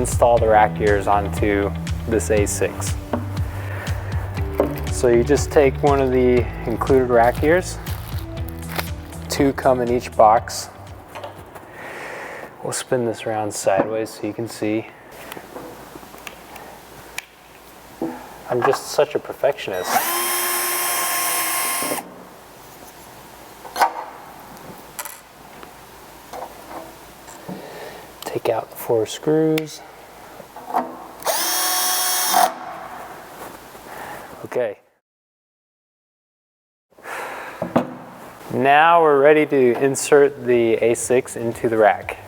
install the rack gears onto this A6. So you just take one of the included rack gears. 2 come in each box. We'll spin this around sideways so you can see. I'm just such a perfectionist. Take out the 4 screws. Okay. Now we're ready to insert the A6 into the rack.